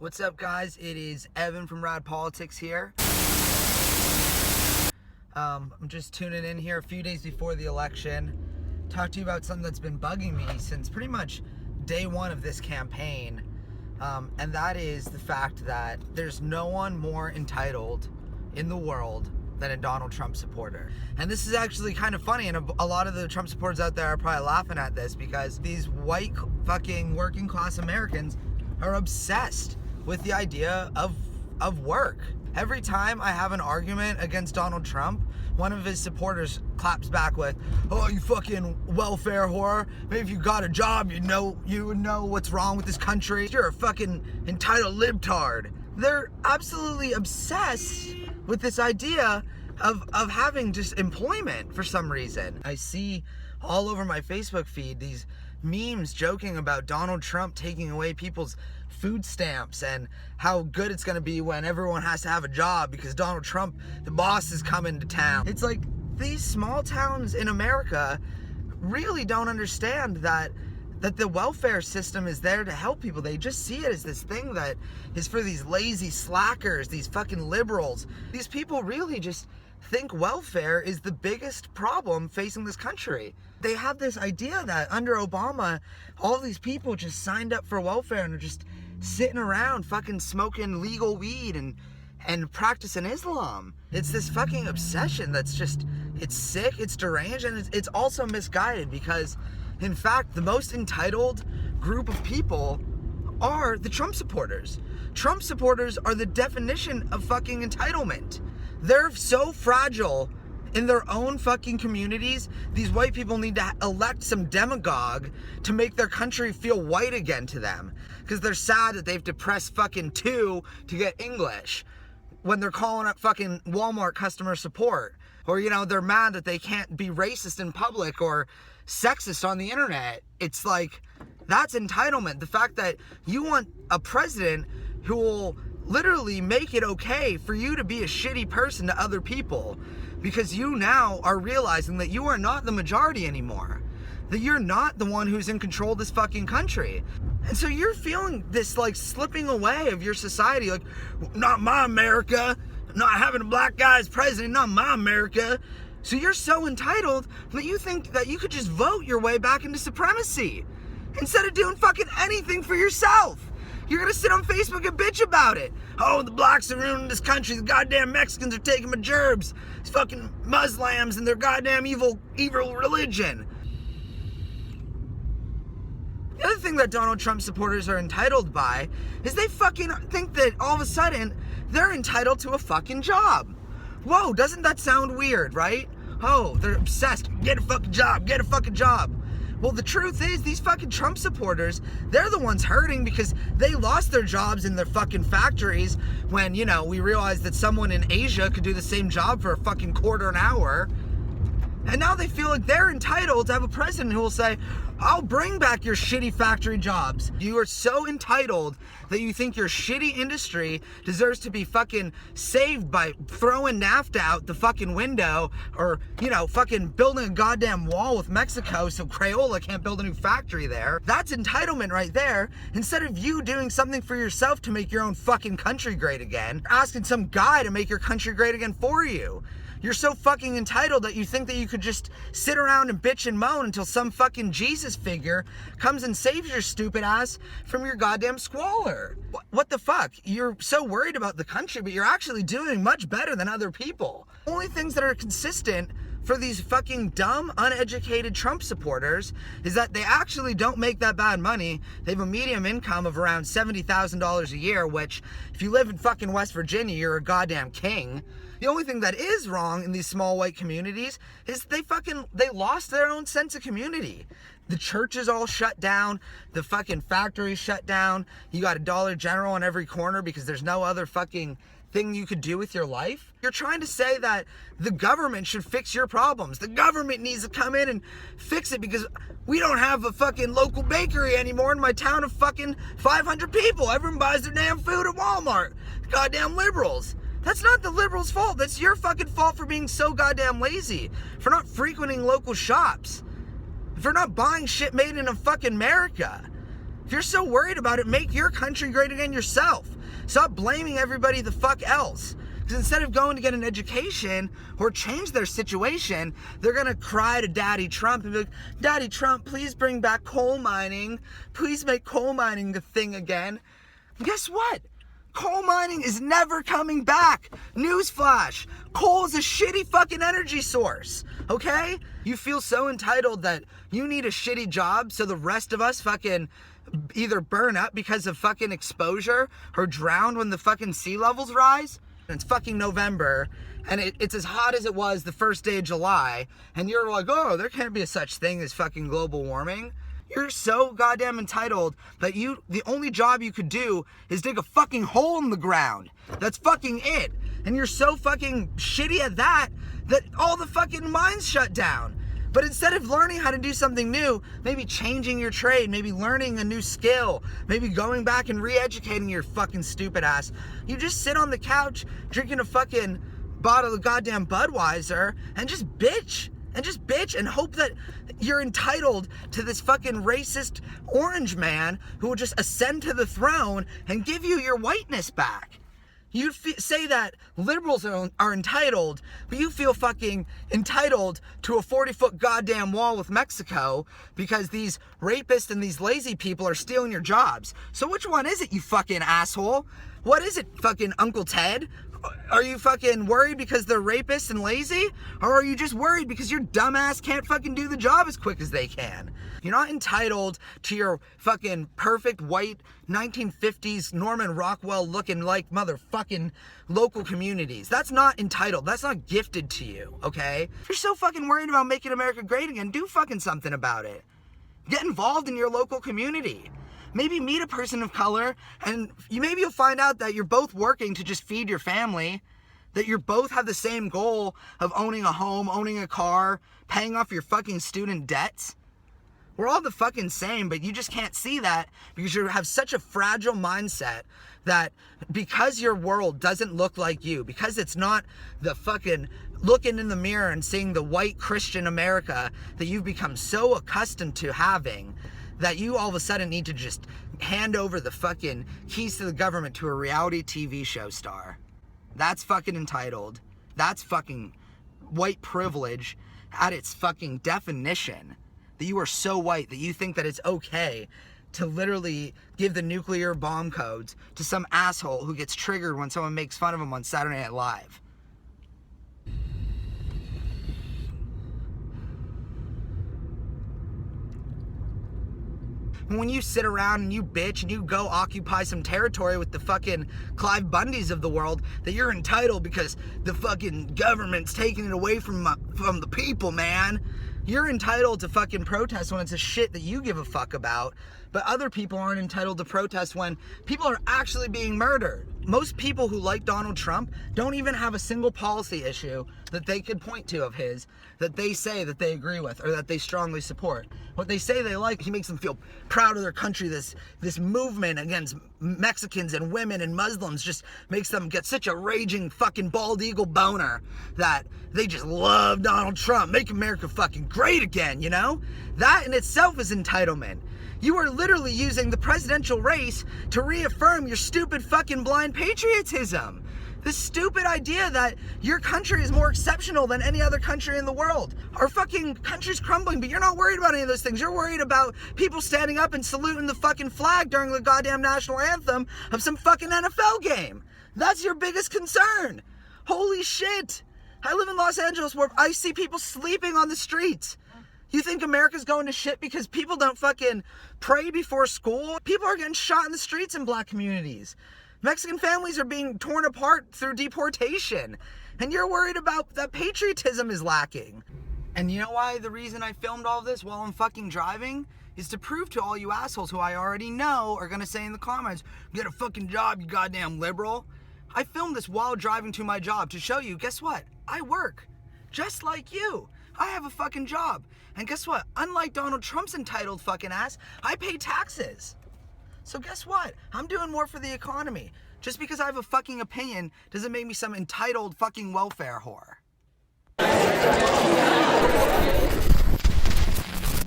What's up, guys? It is Evan from Rad Politics here. I'm just tuning in here a few days before the election. Talk to you about something that's been bugging me since pretty much day one of this campaign. And that is the fact that there's no one more entitled in the world than a Donald Trump supporter. And this is actually kind of funny, and a lot of the Trump supporters out there are probably laughing at this because these white fucking working class Americans are obsessed with the idea of work. Every time I have an argument against Donald Trump, one of his supporters claps back with, "Oh, you fucking welfare whore. Maybe if you got a job, you would know what's wrong with this country. You're a fucking entitled libtard." They're absolutely obsessed with this idea of having just employment for some reason. I see all over my Facebook feed these memes joking about Donald Trump taking away people's food stamps and how good it's going to be when everyone has to have a job because Donald Trump, the boss, is coming to town. It's like these small towns in America really don't understand that the welfare system is there to help people. They just see it as this thing that is for these lazy slackers, these fucking liberals. These people really just think welfare is the biggest problem facing this country. They have this idea that under Obama, all these people just signed up for welfare and are just sitting around fucking smoking legal weed and practicing Islam. It's this fucking obsession that's just, it's sick, it's deranged, and it's also misguided because, in fact, the most entitled group of people are the Trump supporters. Trump supporters are the definition of fucking entitlement. They're so fragile in their own fucking communities. These white people need to elect some demagogue to make their country feel white again to them because they're sad that they've depressed fucking 2 to get English when they're calling up fucking Walmart customer support, or they're mad that they can't be racist in public or sexist on the internet. It's like, that's entitlement. The fact that you want a president who will literally make it okay for you to be a shitty person to other people because you now are realizing that you are not the majority anymore, that you're not the one who's in control of this fucking country. And so you're feeling this like slipping away of your society, like, not my America, not having a black guy as president, not my America. So you're so entitled that you think that you could just vote your way back into supremacy instead of doing fucking anything for yourself. You're gonna sit on Facebook and bitch about it. Oh, the blacks are ruining this country. The goddamn Mexicans are taking my gerbs. These fucking Muslims and their goddamn evil religion. The other thing that Donald Trump supporters are entitled by is they fucking think that all of a sudden they're entitled to a fucking job. Whoa, doesn't that sound weird, right? Oh, they're obsessed. Get a fucking job, get a fucking job. Well, the truth is, these fucking Trump supporters, they're the ones hurting because they lost their jobs in their fucking factories when, we realized that someone in Asia could do the same job for a fucking quarter an hour. And now they feel like they're entitled to have a president who will say, "I'll bring back your shitty factory jobs." You are so entitled that you think your shitty industry deserves to be fucking saved by throwing NAFTA out the fucking window or, fucking building a goddamn wall with Mexico so Crayola can't build a new factory there. That's entitlement right there. Instead of you doing something for yourself to make your own fucking country great again, asking some guy to make your country great again for you. You're so fucking entitled that you think that you could just sit around and bitch and moan until some fucking Jesus figure comes and saves your stupid ass from your goddamn squalor. What the fuck? You're so worried about the country, but you're actually doing much better than other people. Only things that are consistent for these fucking dumb, uneducated Trump supporters is that they actually don't make that bad money. They have a median income of around $70,000 a year, which, if you live in fucking West Virginia, you're a goddamn king. The only thing that is wrong in these small white communities is they lost their own sense of community. The church is all shut down. The fucking factory's shut down. You got a Dollar General on every corner because there's no other fucking thing you could do with your life. You're trying to say that the government should fix your problems. The government needs to come in and fix it because we don't have a fucking local bakery anymore in my town of fucking 500 people. Everyone buys their damn food at Walmart. Goddamn liberals. That's not the liberals' fault. That's your fucking fault for being so goddamn lazy, for not frequenting local shops, for not buying shit made in a fucking America. If you're so worried about it, make your country great again yourself. Stop blaming everybody the fuck else. Because instead of going to get an education or change their situation, they're gonna cry to Daddy Trump and be like, Daddy Trump, please bring back coal mining. Please make coal mining the thing again. And guess what? Coal mining is never coming back. Newsflash. Coal is a shitty fucking energy source, okay? You feel so entitled that you need a shitty job so the rest of us fucking either burn up because of fucking exposure or drown when the fucking sea levels rise. It's fucking November and it's as hot as it was the first day of July, and you're like, oh, there can't be a such thing as fucking global warming. You're so goddamn entitled that the only job you could do is dig a fucking hole in the ground. That's fucking it. And you're so fucking shitty at that all the fucking mines shut down. But instead of learning how to do something new, maybe changing your trade, maybe learning a new skill, maybe going back and re-educating your fucking stupid ass, you just sit on the couch drinking a fucking bottle of goddamn Budweiser and just bitch. And hope that you're entitled to this fucking racist orange man who will just ascend to the throne and give you your whiteness back. You say that liberals are entitled, but you feel fucking entitled to a 40-foot goddamn wall with Mexico because these rapists and these lazy people are stealing your jobs. So which one is it, you fucking asshole? What is it, fucking Uncle Ted? Are you fucking worried because they're rapists and lazy? Or are you just worried because your dumbass can't fucking do the job as quick as they can? You're not entitled to your fucking perfect white 1950s Norman Rockwell looking like motherfucking local communities. That's not entitled. That's not gifted to you, okay? If you're so fucking worried about making America great again, do fucking something about it. Get involved in your local community. Maybe meet a person of color, and maybe you'll find out that you're both working to just feed your family, that you both have the same goal of owning a home, owning a car, paying off your fucking student debts. We're all the fucking same, but you just can't see that because you have such a fragile mindset that because your world doesn't look like you, because it's not the fucking looking in the mirror and seeing the white Christian America that you've become so accustomed to having, that you all of a sudden need to just hand over the fucking keys to the government to a reality TV show star. That's fucking entitled. That's fucking white privilege at its fucking definition. That you are so white that you think that it's okay to literally give the nuclear bomb codes to some asshole who gets triggered when someone makes fun of him on Saturday Night Live. When you sit around and you bitch and you go occupy some territory with the fucking Clive Bundys of the world, that you're entitled because the fucking government's taking it away from the people, man. You're entitled to fucking protest when it's a shit that you give a fuck about, but other people aren't entitled to protest when people are actually being murdered. Most people who like Donald Trump don't even have a single policy issue that they could point to of his that they say that they agree with or that they strongly support. What they say they like, he makes them feel proud of their country. This movement against Mexicans and women and Muslims just makes them get such a raging fucking bald eagle boner that they just love Donald Trump. Make America fucking great again, you know? That in itself is entitlement. You are literally using the presidential race to reaffirm your stupid fucking blind patriotism. This stupid idea that your country is more exceptional than any other country in the world. Our fucking country's crumbling, but you're not worried about any of those things. You're worried about people standing up and saluting the fucking flag during the goddamn national anthem of some fucking NFL game. That's your biggest concern. Holy shit. I live in Los Angeles where I see people sleeping on the streets. You think America's going to shit because people don't fucking pray before school? People are getting shot in the streets in black communities. Mexican families are being torn apart through deportation. And you're worried about that patriotism is lacking. And you know why the reason I filmed all this while I'm fucking driving? Is to prove to all you assholes who I already know are gonna say in the comments, get a fucking job, you goddamn liberal. I filmed this while driving to my job to show you, guess what? I work. Just like you. I have a fucking job. And guess what? Unlike Donald Trump's entitled fucking ass, I pay taxes. So guess what? I'm doing more for the economy. Just because I have a fucking opinion doesn't make me some entitled fucking welfare whore.